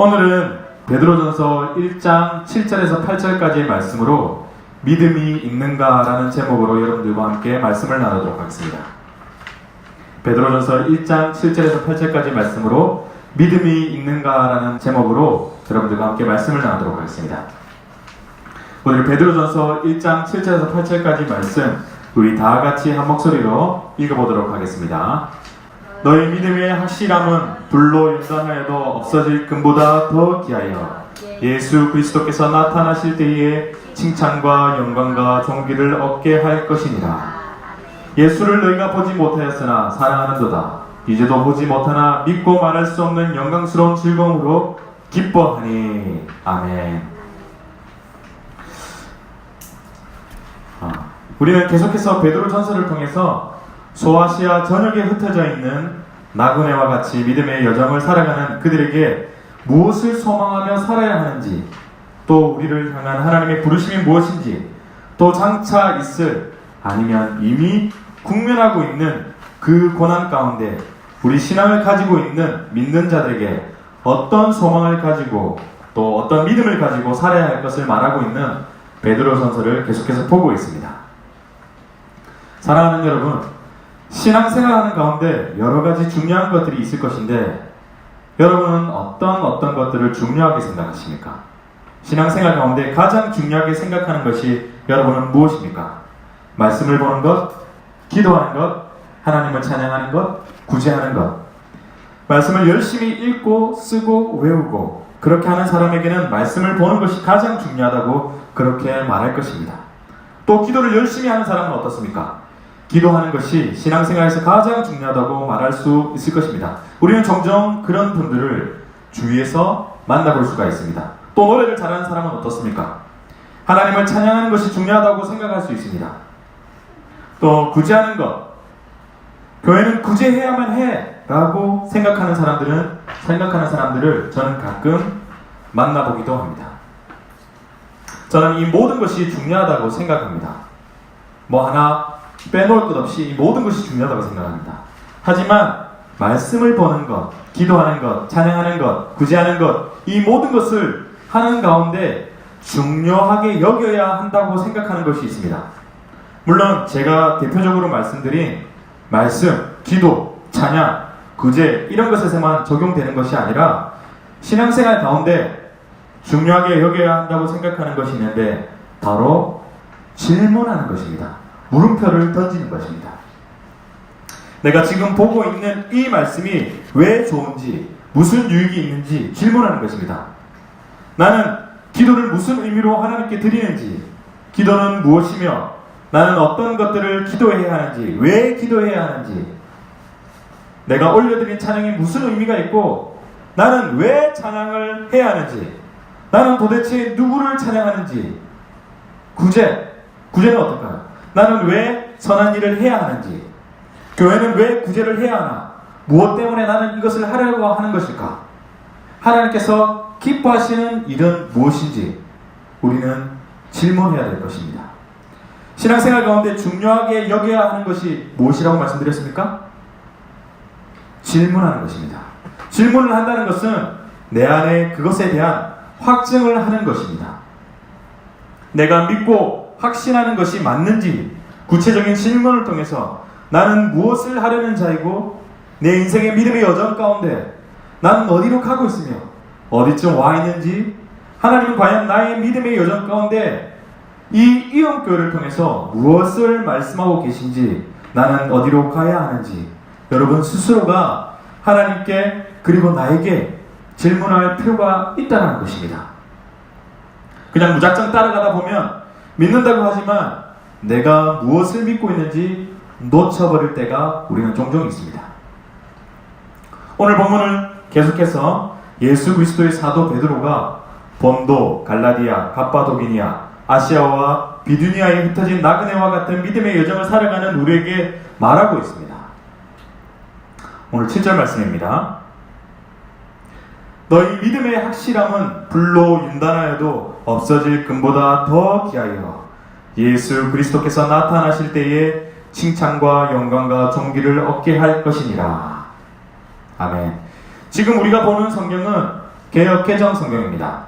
오늘은 베드로전서 1장 7절에서 8절까지의 말씀으로 믿음이 있는가라는 제목으로 여러분들과 함께 말씀을 나누도록 하겠습니다. 베드로전서 1장 7절에서 8절까지 말씀으로 믿음이 있는가라는 제목으로 여러분들과 함께 말씀을 나누도록 하겠습니다. 오늘 베드로전서 1장 7절에서 8절까지 말씀 우리 다 같이 한 목소리로 읽어보도록 하겠습니다. 너희 믿음의 확실함은 불로 연단하여도 없어질 금보다 더 귀하여 예수 그리스도께서 나타나실 때에 칭찬과 영광과 존귀를 얻게 할 것이니라. 예수를 너희가 보지 못하였으나 사랑하는도다. 이제도 보지 못하나 믿고 말할 수 없는 영광스러운 즐거움으로 기뻐하니. 아멘. 우리는 계속해서 베드로전서를 통해서 소아시아 전역에 흩어져 있는 나그네와 같이 믿음의 여정을 살아가는 그들에게 무엇을 소망하며 살아야 하는지, 또 우리를 향한 하나님의 부르심이 무엇인지, 또 장차 있을 아니면 이미 국면하고 있는 그 고난 가운데 우리 신앙을 가지고 있는 믿는 자들에게 어떤 소망을 가지고 또 어떤 믿음을 가지고 살아야 할 것을 말하고 있는 베드로전서를 계속해서 보고 있습니다. 사랑하는 여러분, 신앙생활하는 가운데 여러 가지 중요한 것들이 있을 것인데 여러분은 어떤 것들을 중요하게 생각하십니까? 신앙생활 가운데 가장 중요하게 생각하는 것이 여러분은 무엇입니까? 말씀을 보는 것, 기도하는 것, 하나님을 찬양하는 것, 구제하는 것. 말씀을 열심히 읽고 쓰고 외우고 그렇게 하는 사람에게는 말씀을 보는 것이 가장 중요하다고 그렇게 말할 것입니다. 또 기도를 열심히 하는 사람은 어떻습니까? 기도하는 것이 신앙생활에서 가장 중요하다고 말할 수 있을 것입니다. 우리는 종종 그런 분들을 주위에서 만나볼 수가 있습니다. 또 노래를 잘하는 사람은 어떻습니까? 하나님을 찬양하는 것이 중요하다고 생각할 수 있습니다. 또 구제하는 것, 교회는 구제해야만 해 라고 생각하는 사람들을 저는 가끔 만나보기도 합니다. 저는 이 모든 것이 중요하다고 생각합니다. 뭐 하나 빼놓을 것 없이 이 모든 것이 중요하다고 생각합니다. 하지만 말씀을 보는 것, 기도하는 것, 찬양하는 것, 구제하는 것, 이 모든 것을 하는 가운데 중요하게 여겨야 한다고 생각하는 것이 있습니다. 물론 제가 대표적으로 말씀드린 말씀, 기도, 찬양, 구제 이런 것에서만 적용되는 것이 아니라 신앙생활 가운데 중요하게 여겨야 한다고 생각하는 것이 있는데 바로 질문하는 것입니다. 물음표를 던지는 것입니다. 내가 지금 보고 있는 이 말씀이 왜 좋은지, 무슨 유익이 있는지 질문하는 것입니다. 나는 기도를 무슨 의미로 하나님께 드리는지, 기도는 무엇이며 나는 어떤 것들을 기도해야 하는지, 왜 기도해야 하는지, 내가 올려드린 찬양이 무슨 의미가 있고 나는 왜 찬양을 해야 하는지, 나는 도대체 누구를 찬양하는지, 구제는 어떨까요? 나는 왜 선한 일을 해야 하는지, 교회는 왜 구제를 해야 하나, 무엇 때문에 나는 이것을 하려고 하는 것일까, 하나님께서 기뻐하시는 일은 무엇인지 우리는 질문해야 될 것입니다. 신앙생활 가운데 중요하게 여겨야 하는 것이 무엇이라고 말씀드렸습니까? 질문하는 것입니다. 질문을 한다는 것은 내 안에 그것에 대한 확증을 하는 것입니다. 내가 믿고 확신하는 것이 맞는지 구체적인 질문을 통해서 나는 무엇을 하려는 자이고 내 인생의 믿음의 여정 가운데 나는 어디로 가고 있으며 어디쯤 와 있는지, 하나님은 과연 나의 믿음의 여정 가운데 이 이언교회를 통해서 무엇을 말씀하고 계신지, 나는 어디로 가야 하는지 여러분 스스로가 하나님께 그리고 나에게 질문할 필요가 있다는 것입니다. 그냥 무작정 따라가다 보면 믿는다고 하지만 내가 무엇을 믿고 있는지 놓쳐버릴 때가 우리는 종종 있습니다. 오늘 본문을 계속해서 예수 그리스도의 사도 베드로가 본도, 갈라디아, 갑바도기니아, 아시아와 비두니아에 흩어진 나그네와 같은 믿음의 여정을 살아가는 우리에게 말하고 있습니다. 오늘 7절 말씀입니다. 너희 믿음의 확실함은 불로 윤단하여도 없어질 금보다 더 귀하여 예수 그리스도께서 나타나실 때에 칭찬과 영광과 존귀를 얻게 할 것이니라. 아멘. 지금 우리가 보는 성경은 개역 개정 성경입니다.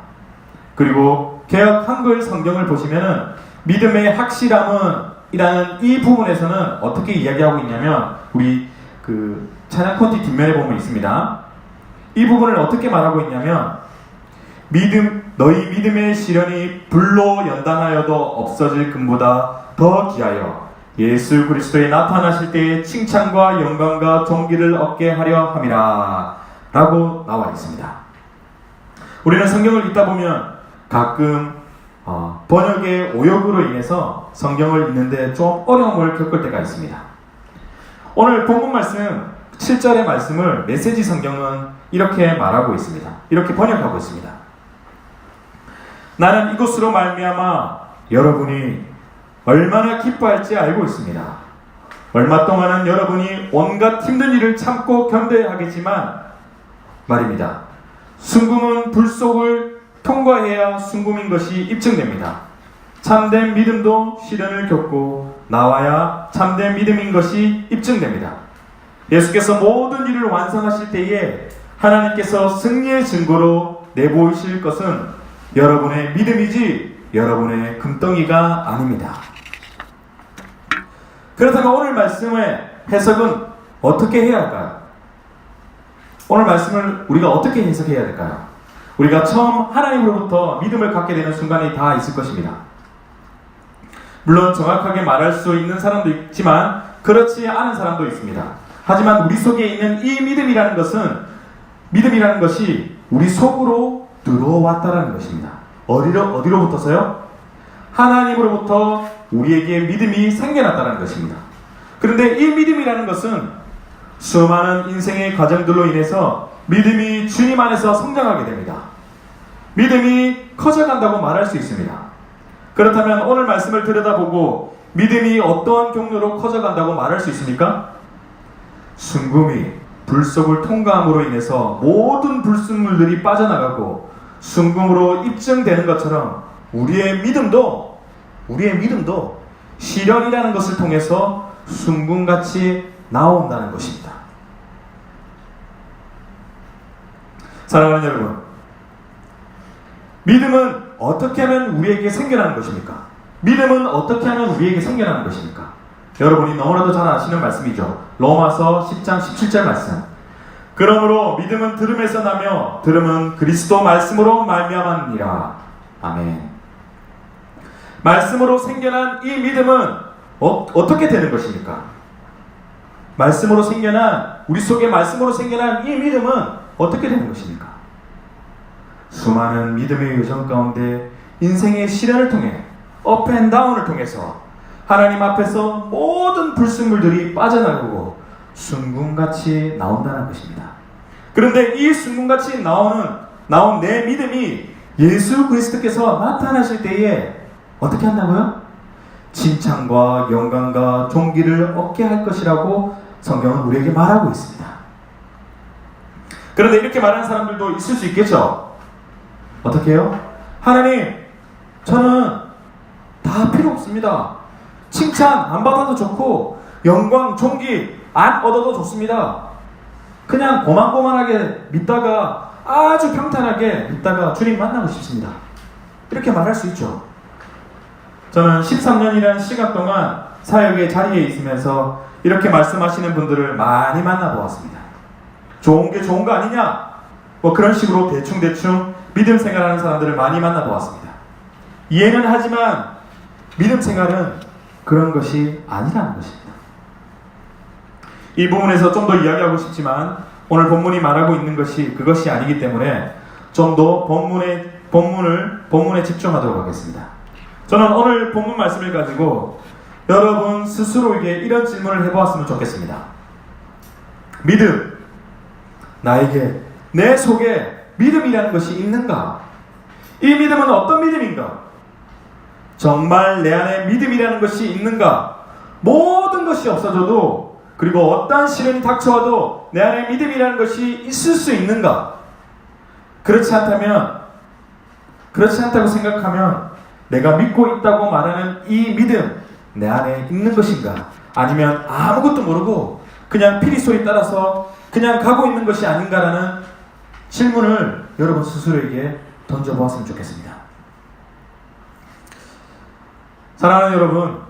그리고 개역 한글 성경을 보시면은 믿음의 확실함은 이라는 이 부분에서는 어떻게 이야기하고 있냐면 우리 그 찬양 콘티 뒷면에 보면 있습니다. 이 부분을 어떻게 말하고 있냐면 너희 믿음의 시련이 불로 연단하여도 없어질 금보다 더 귀하여 예수 그리스도에 나타나실 때에 칭찬과 영광과 존귀를 얻게 하려 함이라 라고 나와 있습니다. 우리는 성경을 읽다 보면 가끔 번역의 오역으로 인해서 성경을 읽는데 좀 어려움을 겪을 때가 있습니다. 오늘 본문 말씀 7절의 말씀을 메시지 성경은 이렇게 말하고 있습니다. 이렇게 번역하고 있습니다. 나는 이것으로 말미암아 여러분이 얼마나 기뻐할지 알고 있습니다. 얼마 동안은 여러분이 온갖 힘든 일을 참고 견뎌야 하겠지만 말입니다. 순금은 불 속을 통과해야 순금인 것이 입증됩니다. 참된 믿음도 시련을 겪고 나와야 참된 믿음인 것이 입증됩니다. 예수께서 모든 일을 완성하실 때에 하나님께서 승리의 증거로 내보이실 것은 여러분의 믿음이지 여러분의 금덩이가 아닙니다. 그렇다면 오늘 말씀의 해석은 어떻게 해야 할까요? 오늘 말씀을 우리가 어떻게 해석해야 될까요? 우리가 처음 하나님으로부터 믿음을 갖게 되는 순간이 다 있을 것입니다. 물론 정확하게 말할 수 있는 사람도 있지만 그렇지 않은 사람도 있습니다. 하지만 우리 속에 있는 이 믿음이라는 것이 우리 속으로 들어왔다라는 것입니다. 어디로부터서요? 하나님으로부터 우리에게 믿음이 생겨났다는 것입니다. 그런데 이 믿음이라는 것은 수많은 인생의 과정들로 인해서 믿음이 주님 안에서 성장하게 됩니다. 믿음이 커져간다고 말할 수 있습니다. 그렇다면 오늘 말씀을 들여다보고 믿음이 어떠한 경로로 커져간다고 말할 수 있습니까? 순금이 불 속을 통과함으로 인해서 모든 불순물들이 빠져나가고 순금으로 입증되는 것처럼 우리의 믿음도 시련이라는 것을 통해서 순금같이 나온다는 것입니다. 사랑하는 여러분, 믿음은 어떻게 하면 우리에게 생겨나는 것입니까? 믿음은 어떻게 하면 우리에게 생겨나는 것입니까? 여러분이 너무나도 잘 아시는 말씀이죠. 로마서 10장 17절 말씀. 그러므로 믿음은 들음에서 나며 들음은 그리스도 말씀으로 말미암았느니라. 아멘. 말씀으로 생겨난 이 믿음은 어떻게 되는 것입니까? 말씀으로 생겨난 우리 속에 말씀으로 생겨난 이 믿음은 어떻게 되는 것입니까? 수많은 믿음의 여정 가운데 인생의 시련을 통해 업앤다운을 통해서 하나님 앞에서 모든 불순물들이 빠져나가고 순금같이 나온다는 것입니다. 그런데 이 순금같이 나온 내 믿음이 예수 그리스도께서 나타나실 때에 어떻게 한다고요? 칭찬과 영광과 존귀를 얻게 할 것이라고 성경은 우리에게 말하고 있습니다. 그런데 이렇게 말하는 사람들도 있을 수 있겠죠? 어떻게 해요? 하나님, 저는 다 필요 없습니다. 칭찬 안 받아도 좋고 영광, 존귀 안 얻어도 좋습니다. 그냥 고만고만하게 믿다가 아주 평탄하게 믿다가 주님 만나고 싶습니다. 이렇게 말할 수 있죠. 저는 13년이라는 시간 동안 사역의 자리에 있으면서 이렇게 말씀하시는 분들을 많이 만나보았습니다. 좋은 게 좋은 거 아니냐? 뭐 그런 식으로 대충 믿음 생활하는 사람들을 많이 만나보았습니다. 이해는 하지만 믿음 생활은 그런 것이 아니라는 것입니다. 이 부분에서 좀 더 이야기하고 싶지만 오늘 본문이 말하고 있는 것이 그것이 아니기 때문에 좀 더 본문에 집중하도록 하겠습니다. 저는 오늘 본문 말씀을 가지고 여러분 스스로에게 이런 질문을 해보았으면 좋겠습니다. 믿음, 나에게 내 속에 믿음이라는 것이 있는가? 이 믿음은 어떤 믿음인가? 정말 내 안에 믿음이라는 것이 있는가? 모든 것이 없어져도 그리고 어떠한 시련이 닥쳐와도 내 안에 믿음이라는 것이 있을 수 있는가? 그렇지 않다고 생각하면 내가 믿고 있다고 말하는 이 믿음 내 안에 있는 것인가? 아니면 아무것도 모르고 그냥 피리 소리 따라서 그냥 가고 있는 것이 아닌가라는 질문을 여러분 스스로에게 던져보았으면 좋겠습니다. 사랑하는 여러분,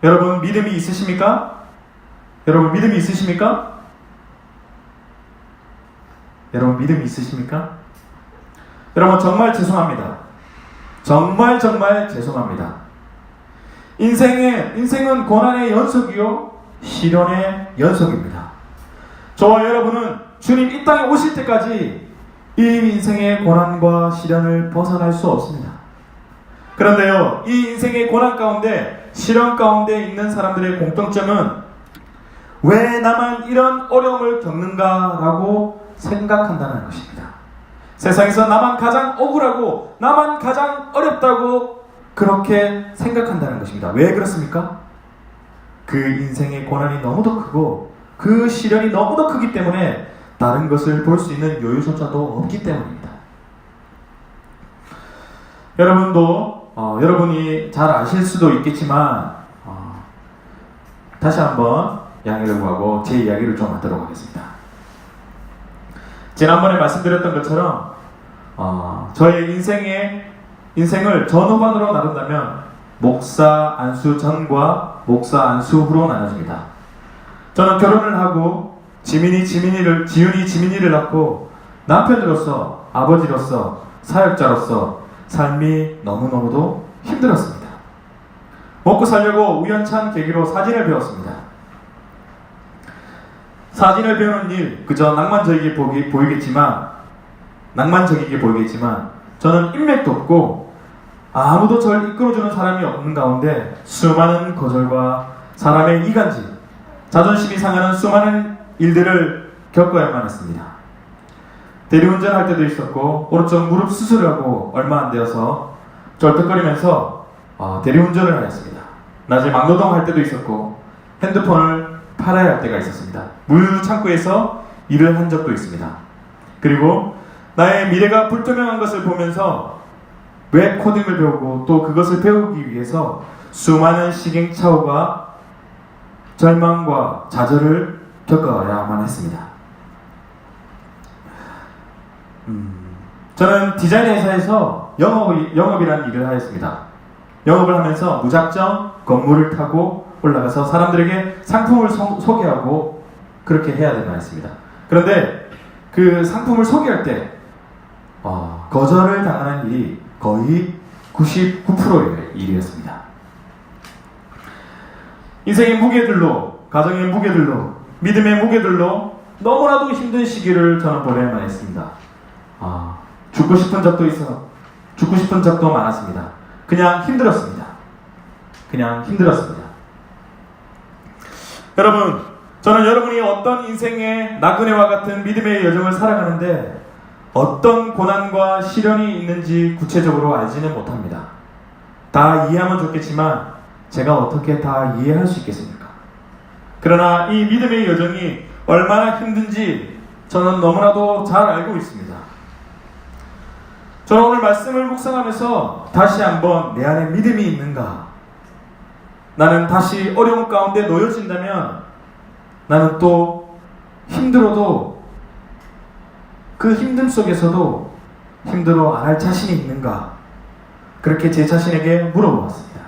여러분 믿음이 있으십니까? 여러분 믿음이 있으십니까? 여러분 믿음이 있으십니까? 여러분 정말 죄송합니다. 정말 죄송합니다. 인생은 고난의 연속이요 시련의 연속입니다. 저와 여러분은 주님 이 땅에 오실 때까지 이 인생의 고난과 시련을 벗어날 수 없습니다. 그런데요, 이 인생의 고난 가운데 시련 가운데 있는 사람들의 공통점은 왜 나만 이런 어려움을 겪는가라고 생각한다는 것입니다. 세상에서 나만 가장 억울하고 나만 가장 어렵다고 그렇게 생각한다는 것입니다. 왜 그렇습니까? 그 인생의 고난이 너무도 크고 그 시련이 너무도 크기 때문에 다른 것을 볼 수 있는 여유조차도 없기 때문입니다. 여러분도 여러분이 잘 아실 수도 있겠지만 다시 한번 양해를 구하고 제 이야기를 좀 하도록 하겠습니다. 지난번에 말씀드렸던 것처럼 저의 인생을 전후반으로 나눈다면 목사 안수 전과 목사 안수 후로 나눠집니다. 저는 결혼을 하고 지윤이 지민이를 낳고 남편으로서 아버지로서 사역자로서 삶이 너무너무도 힘들었습니다. 먹고 살려고 우연찮은 계기로 사진을 배웠습니다. 사진을 배우는 일 그저 낭만적이게 보이겠지만 저는 인맥도 없고 아무도 저를 이끌어주는 사람이 없는 가운데 수많은 거절과 사람의 이간질, 자존심이 상하는 수많은 일들을 겪어야만 했습니다. 대리운전할 때도 있었고 오른쪽 무릎 수술하고 얼마 안 되어서 쩔뚝거리면서 대리운전을 하였습니다. 낮에 막노동할 때도 있었고 핸드폰을 팔아야 할 때가 있었습니다. 물류창고에서 일을 한 적도 있습니다. 그리고 나의 미래가 불투명한 것을 보면서 웹 코딩을 배우고 또 그것을 배우기 위해서 수많은 시행착오가 절망과 좌절을 겪어야만 했습니다. 저는 디자인 회사에서 영업이라는 일을 하였습니다. 영업을 하면서 무작정 건물을 타고 올라가서 사람들에게 상품을 소개하고 그렇게 해야 된다 했습니다. 그런데 그 상품을 소개할 때 거절을 당하는 일이 거의 99%의 일이었습니다. 인생의 무게들로, 가정의 무게들로, 믿음의 무게들로 너무나도 힘든 시기를 저는 보내야만 했습니다. 죽고 싶은 적도 많았습니다. 그냥 힘들었습니다. 여러분, 저는 여러분이 어떤 인생의 나그네와 같은 믿음의 여정을 살아가는데 어떤 고난과 시련이 있는지 구체적으로 알지는 못합니다. 다 이해하면 좋겠지만 제가 어떻게 다 이해할 수 있겠습니까? 그러나 이 믿음의 여정이 얼마나 힘든지 저는 너무나도 잘 알고 있습니다. 저는 오늘 말씀을 묵상하면서 다시 한번 내 안에 믿음이 있는가? 나는 다시 어려움 가운데 놓여진다면 나는 또 힘들어도 그 힘듦 속에서도 힘들어 안 할 자신이 있는가? 그렇게 제 자신에게 물어보았습니다.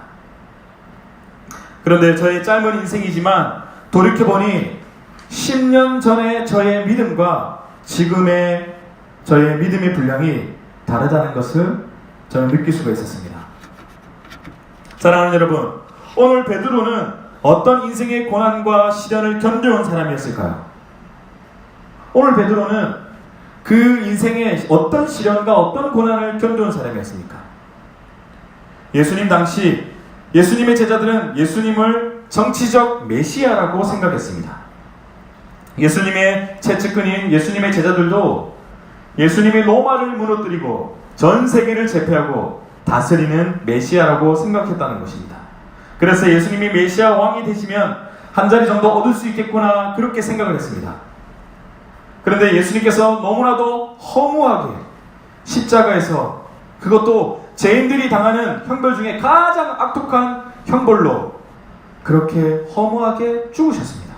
그런데 저의 짧은 인생이지만 돌이켜보니 10년 전의 저의 믿음과 지금의 저의 믿음의 분량이 다르다는 것을 저는 느낄 수가 있었습니다. 사랑하는 여러분, 오늘 베드로는 어떤 인생의 고난과 시련을 견뎌온 사람이었을까요? 오늘 베드로는 그 인생의 어떤 시련과 어떤 고난을 견뎌온 사람이었습니까? 예수님 당시 예수님의 제자들은 예수님을 정치적 메시아라고 생각했습니다. 예수님의 채찍근인 예수님의 제자들도 예수님이 로마를 무너뜨리고 전 세계를 제패하고 다스리는 메시아라고 생각했다는 것입니다. 그래서 예수님이 메시아 왕이 되시면 한 자리 정도 얻을 수 있겠구나 그렇게 생각을 했습니다. 그런데 예수님께서 너무나도 허무하게 십자가에서, 그것도 죄인들이 당하는 형벌 중에 가장 악독한 형벌로 그렇게 허무하게 죽으셨습니다.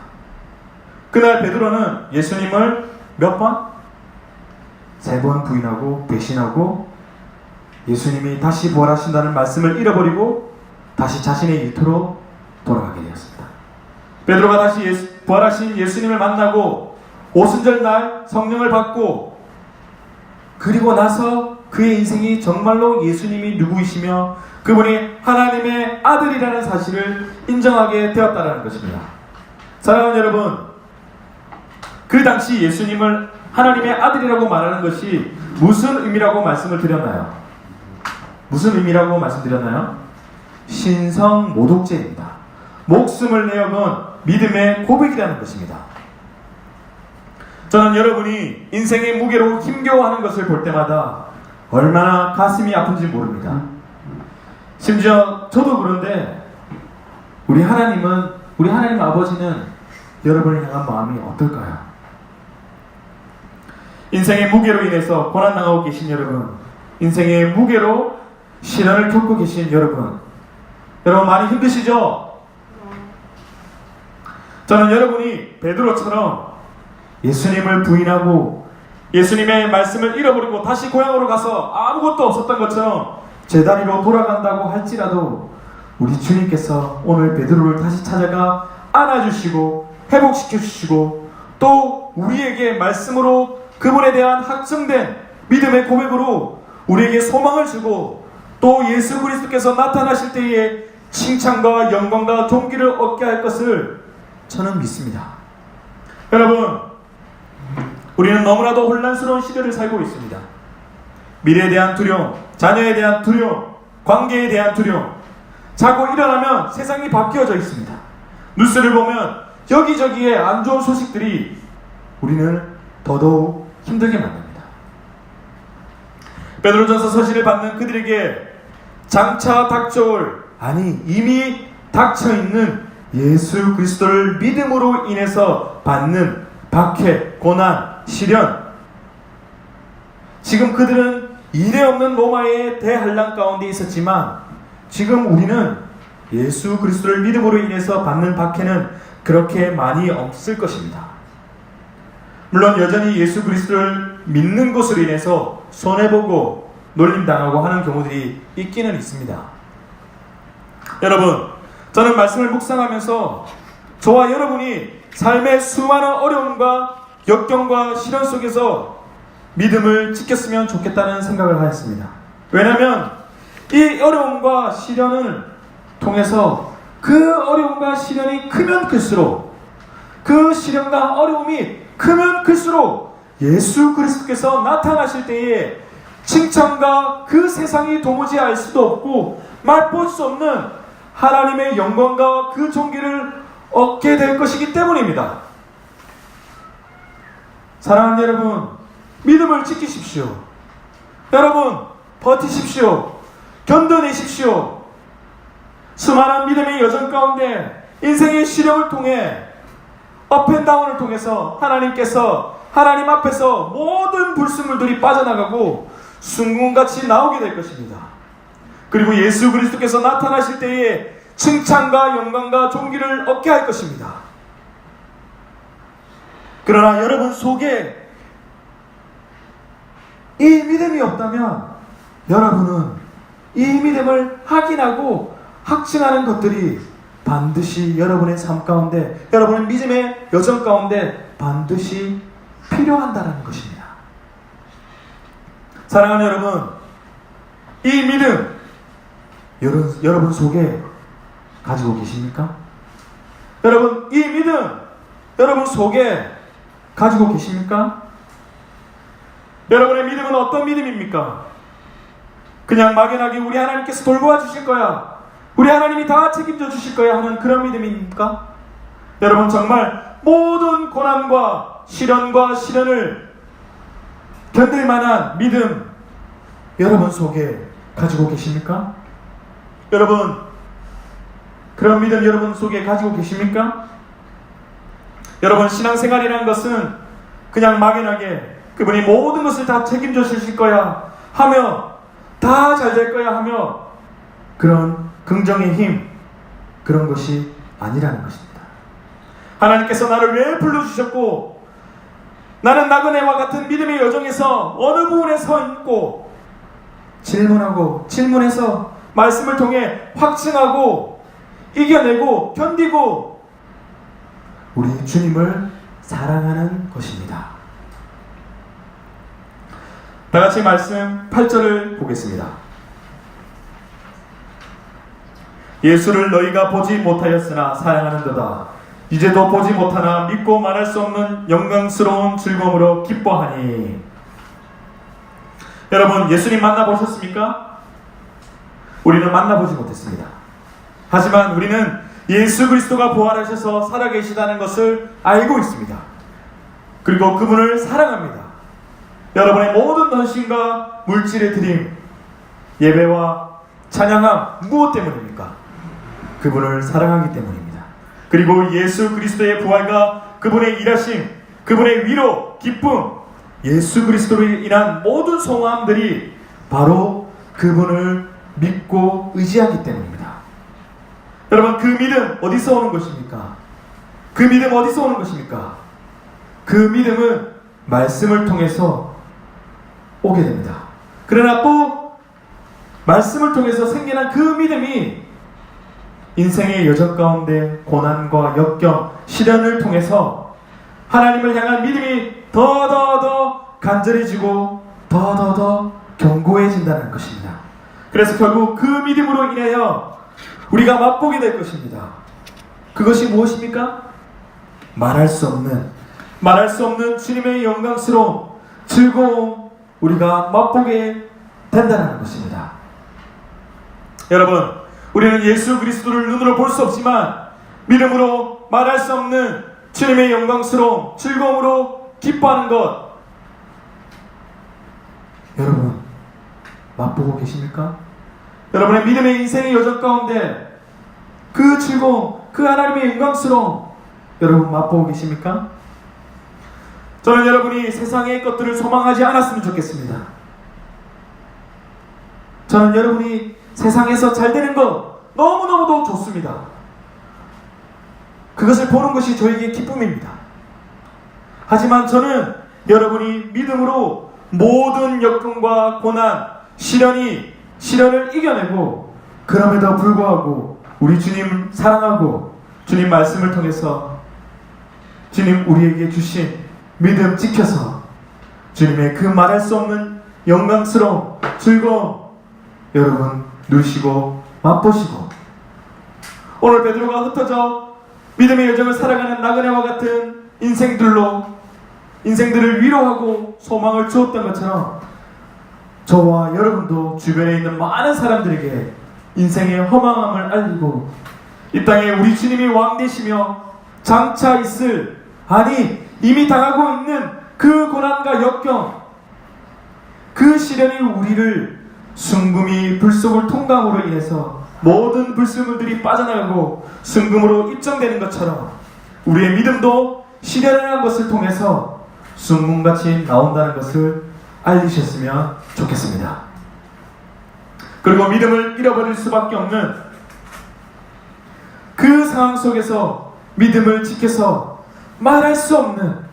그날 베드로는 예수님을 몇 번? 3번 부인하고 배신하고 예수님이 다시 부활하신다는 말씀을 잃어버리고 다시 자신의 일터로 돌아가게 되었습니다. 베드로가 다시 부활하신 예수님을 만나고 오순절 날 성령을 받고 그리고 나서 그의 인생이 정말로 예수님이 누구이시며 그분이 하나님의 아들이라는 사실을 인정하게 되었다는 것입니다. 사랑하는 여러분, 그 당시 예수님을 하나님의 아들이라고 말하는 것이 무슨 의미라고 말씀을 드렸나요? 무슨 의미라고 말씀드렸나요? 신성 모독죄입니다. 목숨을 내어건 믿음의 고백이라는 것입니다. 저는 여러분이 인생의 무게로 힘겨워하는 것을 볼 때마다 얼마나 가슴이 아픈지 모릅니다. 심지어 저도 그런데 우리 하나님 아버지는 여러분을 향한 마음이 어떨까요? 인생의 무게로 인해서 고난당하고 계신 여러분, 인생의 무게로 시련을 겪고 계신 여러분 많이 힘드시죠? 저는 여러분이 베드로처럼 예수님을 부인하고 예수님의 말씀을 잃어버리고 다시 고향으로 가서 아무것도 없었던 것처럼 제자리로 돌아간다고 할지라도 우리 주님께서 오늘 베드로를 다시 찾아가 안아주시고 회복시켜주시고 또 우리에게 말씀으로 그분에 대한 확증된 믿음의 고백으로 우리에게 소망을 주고 또 예수 그리스도께서 나타나실 때에 칭찬과 영광과 존귀를 얻게 할 것을 저는 믿습니다. 여러분, 우리는 너무나도 혼란스러운 시대를 살고 있습니다. 미래에 대한 두려움, 자녀에 대한 두려움, 관계에 대한 두려움, 자고 일어나면 세상이 바뀌어져 있습니다. 뉴스를 보면 여기저기에 안 좋은 소식들이 우리는 더더욱 힘들게 만듭니다. 베드로전서 서신을 받는 그들에게 장차 닥쳐올, 아니 이미 닥쳐있는 예수 그리스도를 믿음으로 인해서 받는 박해, 고난, 시련, 지금 그들은 이례없는 로마의 대환란 가운데 있었지만 지금 우리는 예수 그리스도를 믿음으로 인해서 받는 박해는 그렇게 많이 없을 것입니다. 물론 여전히 예수 그리스도를 믿는 것으로 인해서 손해보고 놀림당하고 하는 경우들이 있기는 있습니다. 여러분, 저는 말씀을 묵상하면서 저와 여러분이 삶의 수많은 어려움과 역경과 시련 속에서 믿음을 지켰으면 좋겠다는 생각을 하였습니다. 왜냐하면 이 어려움과 시련을 통해서 그 어려움과 시련이 크면 클수록 그 시련과 어려움이 크면 클수록 예수 그리스도께서 나타나실 때에 칭찬과 그 세상이 도무지 알 수도 없고 맛볼 수 없는 하나님의 영광과 그 존귀를 얻게 될 것이기 때문입니다. 사랑하는 여러분, 믿음을 지키십시오. 여러분, 버티십시오. 견뎌내십시오. 수많은 믿음의 여정 가운데 인생의 시련을 통해 업앤다운을 통해서 하나님 앞에서 모든 불순물들이 빠져나가고 순금같이 나오게 될 것입니다. 그리고 예수 그리스도께서 나타나실 때에 칭찬과 영광과 존귀를 얻게 할 것입니다. 그러나 여러분 속에 이 믿음이 없다면 여러분은 이 믿음을 확인하고 확증하는 것들이 반드시 여러분의 삶 가운데, 여러분의 믿음의 여정 가운데 반드시 필요한다는 것입니다. 사랑하는 여러분, 이 믿음 여러분 속에 가지고 계십니까? 여러분, 이 믿음 여러분 속에 가지고 계십니까? 여러분의 믿음은 어떤 믿음입니까? 그냥 막연하게 우리 하나님께서 돌보아 주실 거야, 우리 하나님이 다 책임져 주실 거야 하는 그런 믿음입니까? 여러분, 정말 모든 고난과 시련을 견딜 만한 믿음 여러분 속에 가지고 계십니까? 여러분, 그런 믿음 여러분 속에 가지고 계십니까? 여러분, 신앙생활이라는 것은 그냥 막연하게 그분이 모든 것을 다 책임져 주실 거야 하며, 다 잘 될 거야 하며 그런 긍정의 힘, 그런 것이 아니라는 것입니다. 하나님께서 나를 왜 불러주셨고 나는 나그네와 같은 믿음의 여정에서 어느 부분에 서 있고 질문하고 질문해서 말씀을 통해 확증하고 이겨내고 견디고 우리 주님을 사랑하는 것입니다. 다 같이 말씀 8절을 보겠습니다. 예수를 너희가 보지 못하였으나 사랑하는도다. 이제도 보지 못하나 믿고 말할 수 없는 영광스러운 즐거움으로 기뻐하니. 여러분, 예수님 만나보셨습니까? 우리는 만나보지 못했습니다. 하지만 우리는 예수 그리스도가 부활하셔서 살아계시다는 것을 알고 있습니다. 그리고 그분을 사랑합니다. 여러분의 모든 헌신과 물질의 드림, 예배와 찬양함 무엇 때문입니까? 그분을 사랑하기 때문입니다. 그리고 예수 그리스도의 부활과 그분의 일하심, 그분의 위로, 기쁨, 예수 그리스도로 인한 모든 소망들이 바로 그분을 믿고 의지하기 때문입니다. 여러분, 그 믿음 어디서 오는 것입니까? 그 믿음 어디서 오는 것입니까? 그 믿음은 말씀을 통해서 오게 됩니다. 그러나 또 말씀을 통해서 생겨난 그 믿음이 인생의 여정 가운데 고난과 역경, 시련을 통해서 하나님을 향한 믿음이 더 간절해지고 더 견고해진다는 것입니다. 그래서 결국 그 믿음으로 인하여 우리가 맛보게 될 것입니다. 그것이 무엇입니까? 말할 수 없는 주님의 영광스러움, 즐거움, 우리가 맛보게 된다는 것입니다. 여러분, 우리는 예수 그리스도를 눈으로 볼 수 없지만 믿음으로 말할 수 없는 주님의 영광스러움, 즐거움으로 기뻐하는 것, 여러분 맛보고 계십니까? 여러분의 믿음의 인생의 여정 가운데 그 즐거움, 그 하나님의 영광스러움 여러분 맛보고 계십니까? 저는 여러분이 세상의 것들을 소망하지 않았으면 좋겠습니다. 저는 여러분이 세상에서 잘 되는 것 너무너무도 좋습니다. 그것을 보는 것이 저에게 기쁨입니다. 하지만 저는 여러분이 믿음으로 모든 역경과 고난, 시련을 이겨내고 그럼에도 불구하고 우리 주님 사랑하고 주님 말씀을 통해서 주님 우리에게 주신 믿음 지켜서 주님의 그 말할 수 없는 영광스러움, 즐거움 여러분 누리시고 맛보시고 오늘 베드로가 흩어져 믿음의 여정을 살아가는 나그네와 같은 인생들을 위로하고 소망을 주었던 것처럼 저와 여러분도 주변에 있는 많은 사람들에게 인생의 허망함을 알리고 이 땅에 우리 주님이 왕 되시며 장차 있을, 아니 이미 당하고 있는 그 고난과 역경, 그 시련이 우리를 순금이 불속을 통과함으로 인해서 모든 불순물들이 빠져나가고 순금으로 입증되는 것처럼 우리의 믿음도 시련이라는 것을 통해서 순금같이 나온다는 것을 알리셨으면 좋겠습니다. 그리고 믿음을 잃어버릴 수밖에 없는 그 상황 속에서 믿음을 지켜서 말할 수 없는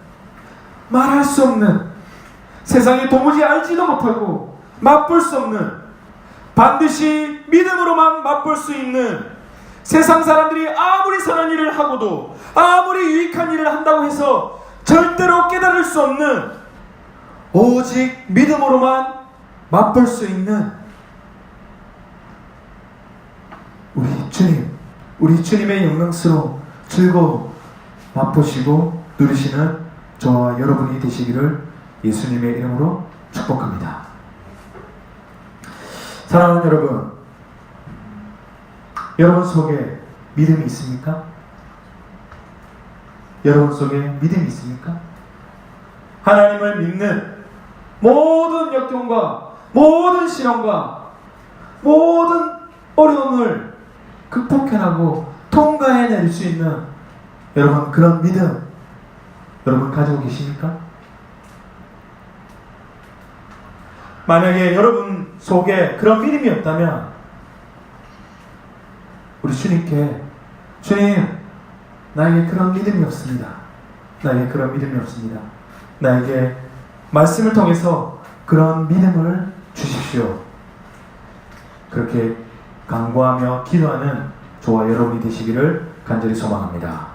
세상에 도무지 알지도 못하고 맛볼 수 없는 반드시 믿음으로만 맛볼 수 있는 세상 사람들이 아무리 선한 일을 하고도 아무리 유익한 일을 한다고 해서 절대로 깨달을 수 없는 오직 믿음으로만 맛볼 수 있는 우리 주님의 영광스러운 즐거움 맛보시고 누리시는 저와 여러분이 되시기를 예수님의 이름으로 축복합니다. 사랑하는 여러분 속에 믿음이 있습니까? 여러분 속에 믿음이 있습니까? 하나님을 믿는 모든 역경과 모든 시련과 모든 어려움을 극복해내고 통과해낼 수 있는 여러분 그런 믿음 여러분 가지고 계십니까? 만약에 여러분 속에 그런 믿음이 없다면 우리 주님께 주님 나에게 그런 믿음이 없습니다. 나에게 말씀을 통해서 그런 믿음을 주십시오. 그렇게 간구하며 기도하는 저와 여러분이 되시기를 간절히 소망합니다.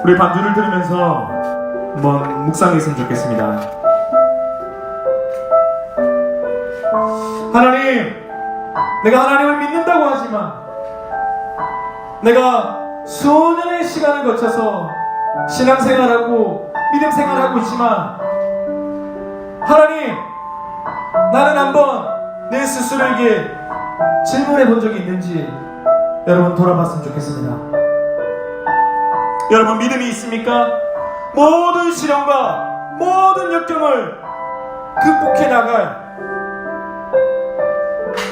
우리 반주를 들으면서 한번 묵상했으면 좋겠습니다. 하나님, 내가 하나님을 믿는다고 하지만 내가 수년의 시간을 거쳐서 신앙생활하고 믿음생활하고 있지만 하나님, 나는 한번 내 스스로에게 질문해 본 적이 있는지 여러분 돌아봤으면 좋겠습니다. 여러분 믿음이 있습니까? 모든 시련과 모든 역경을 극복해 나갈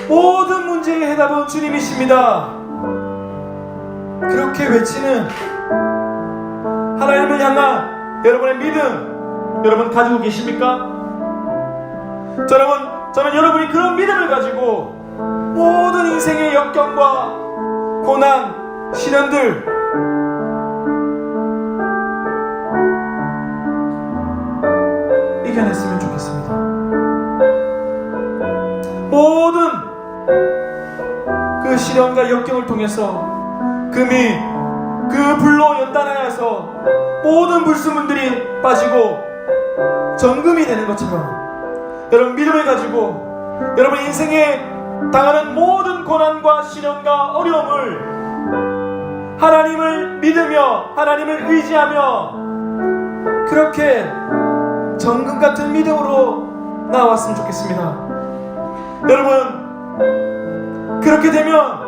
모든 문제의 해답은 주님이십니다. 그렇게 외치는 하나님을 향한 여러분의 믿음 여러분 가지고 계십니까? 저는 여러분이 그런 믿음을 가지고 모든 인생의 역경과 고난, 시련들 이겨냈으면 좋겠습니다. 모든 그 시련과 역경을 통해서 금이 그 불로 연단하여서 모든 불순물들이 빠지고 정금이 되는 것처럼 여러분 믿음을 가지고 여러분 인생에 당하는 모든 고난과 시련과 어려움을 하나님을 믿으며 하나님을 의지하며 그렇게 정금 같은 믿음으로 나왔으면 좋겠습니다. 여러분 그렇게 되면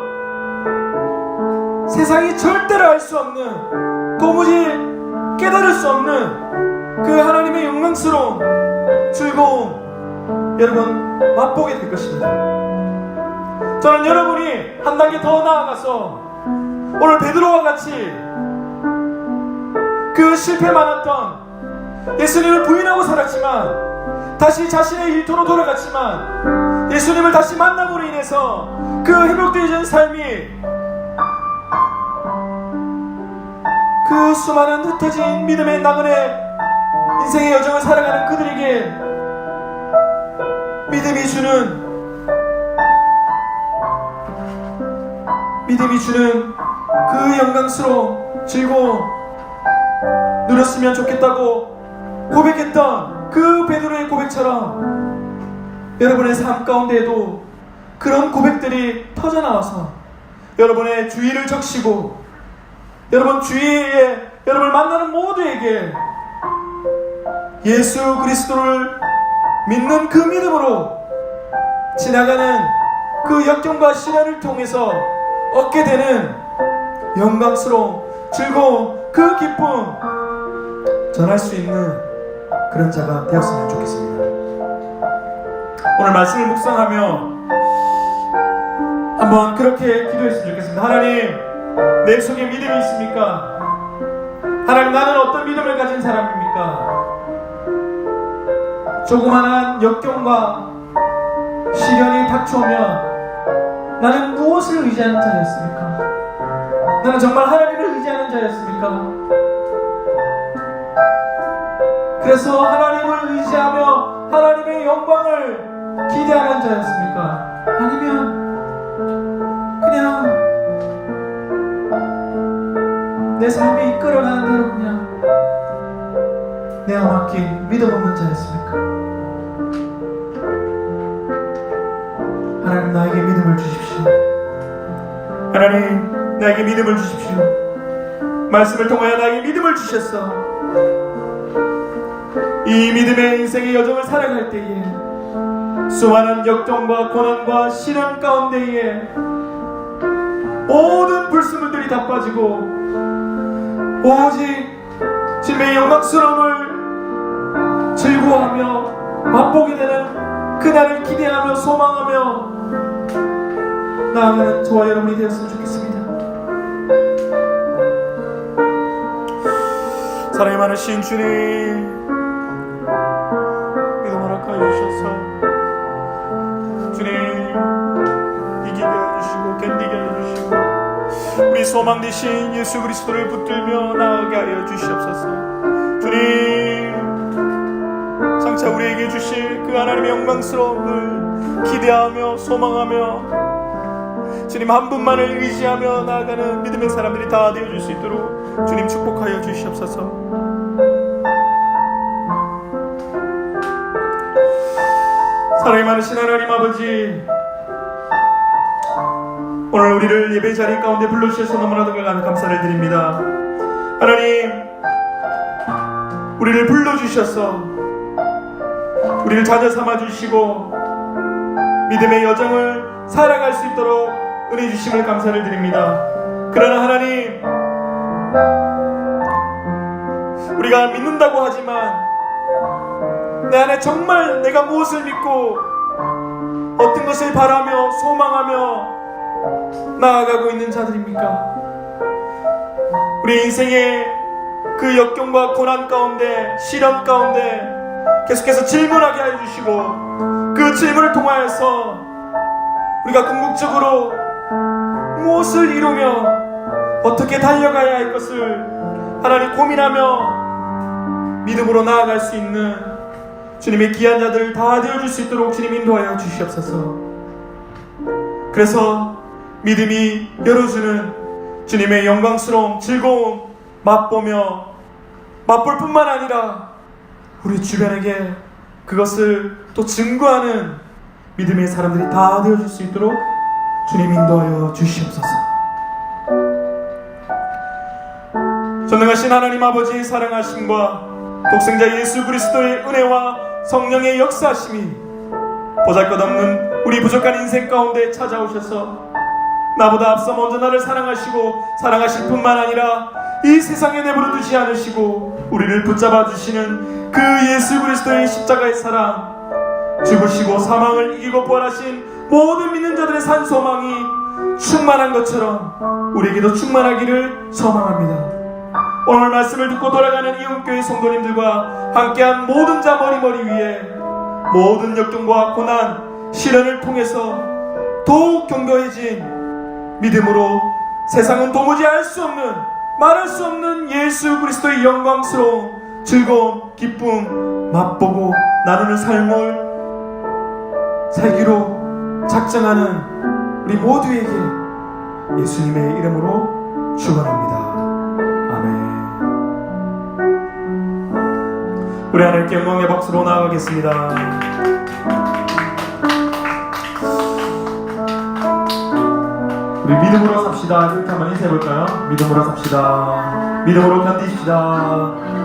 세상이 절대로 알 수 없는 도무지 깨달을 수 없는 그 하나님의 영광스러운 즐거움 여러분 맛보게 될 것입니다. 저는 여러분이 한 단계 더 나아가서 오늘 베드로와 같이 그 실패 많았던 예수님을 부인하고 살았지만 다시 자신의 일터로 돌아갔지만 예수님을 다시 만남으로 인해서 그 회복되어진 삶이 그 수많은 흩어진 믿음의 나그네 인생의 여정을 살아가는 그들에게 믿음이 주는 그 영광스러운 즐거움 누렸으면 좋겠다고 고백했던 그 베드로의 고백처럼 여러분의 삶 가운데에도 그런 고백들이 터져나와서 여러분의 주의를 적시고 여러분 주위에 여러분을 만나는 모두에게 예수 그리스도를 믿는 그 믿음으로 지나가는 그 역경과 시련을 통해서 얻게 되는 영광스러운 즐거움 그 기쁨 전할 수 있는 그런 자가 되었으면 좋겠습니다. 오늘 말씀을 묵상하며 한번 그렇게 기도했으면 좋겠습니다. 하나님, 내 속에 믿음이 있습니까? 하나님, 나는 어떤 믿음을 가진 사람입니까? 조그만한 역경과 시련이 닥쳐오면 나는 무엇을 의지하는 자였습니까? 나는 정말 하나님을 의지하는 자였습니까? 그래서 하나님을 의지하며 하나님의 영광을 기대하는 자였습니까? 아니면 그냥 내 삶이 이끌어가는 대로 그냥 내가 맡긴 믿음 없는 자였습니까? 하나님, 나에게 믿음을 주십시오. 하나님, 나에게 믿음을 주십시오. 말씀을 통하여 나에게 믿음을 주셨어. 이 믿음의 인생의 여정을 살아갈 때에 수많은 역경과 고난과 시련 가운데에 모든 불순물들이 다 빠지고 오직 주님의 영광스러움을 즐거워하며 맛보게 되는 그날을 기대하며 소망하며 나아가는 저와 여러분이 되었으면 좋겠습니다. 사랑이 많으신 주님, 믿음 허락하여 주셔서 주님 이기게 해주시고 견디게 해주시고 우리 우리 소망 되신 예수 그리스도를 붙들며 나아가게 하여 주시옵소서. 주님, 장차 우리에게 주실 그 하나님의 영광스러움을 기대하며 소망하며 주님 한 분만을 의지하며 나아가는 믿음의 사람들이 다 되어줄 수 있도록 주님 축복하여 주시옵소서. 사랑이 많으신 하나님 아버지, 오늘 우리를 예배 자리 가운데 불러주셔서 너무나도 감사를 드립니다. 하나님, 우리를 불러주셔서 우리를 자녀 삼아주시고 믿음의 여정을 살아갈 수 있도록 은혜 주심을 감사를 드립니다. 그러나 하나님, 우리가 믿는다고 하지만 내 안에 정말 내가 무엇을 믿고 어떤 것을 바라며 소망하며 나아가고 있는 자들입니까? 우리 인생의 그 역경과 고난 가운데, 시련 가운데 계속해서 질문하게 하여 주시고 그 질문을 통하여서 우리가 궁극적으로 무엇을 이루며 어떻게 달려가야 할 것을 하나님 고민하며 믿음으로 나아갈 수 있는 주님의 귀한 자들 다 되어줄 수 있도록 주님 인도하여 주시옵소서. 그래서 믿음이 열어주는 주님의 영광스러움, 즐거움 맛보며 맛볼 뿐만 아니라 우리 주변에게 그것을 또 증거하는 믿음의 사람들이 다 되어줄 수 있도록 주님 인도하여 주시옵소서. 전능하신 하나님 아버지의 사랑하심과 독생자 예수 그리스도의 은혜와 성령의 역사하심이 보잘것없는 우리 부족한 인생 가운데 찾아오셔서 나보다 앞서 먼저 나를 사랑하시고 사랑하실 뿐만 아니라 이 세상에 내버려 두지 않으시고 우리를 붙잡아 주시는 그 예수 그리스도의 십자가의 사랑, 죽으시고 사망을 이기고 부활하신 모든 믿는 자들의 산 소망이 충만한 것처럼 우리에게도 충만하기를 소망합니다. 오늘 말씀을 듣고 돌아가는 이웃교회 성도님들과 함께한 모든 자 머리 위에 모든 역경과 고난, 시련을 통해서 더욱 견고해진 믿음으로 세상은 도무지 알 수 없는, 말할 수 없는 예수 그리스도의 영광스러운 즐거움, 기쁨 맛보고 나누는 삶을 살기로 작정하는 우리 모두에게 예수님의 이름으로 축원합니다. 아멘. 우리 하나님께 영광의 박수로 나아가겠습니다. 우리 믿음으로 삽시다. 이렇게 한번 인사해볼까요? 믿음으로 삽시다. 믿음으로 견디십시다.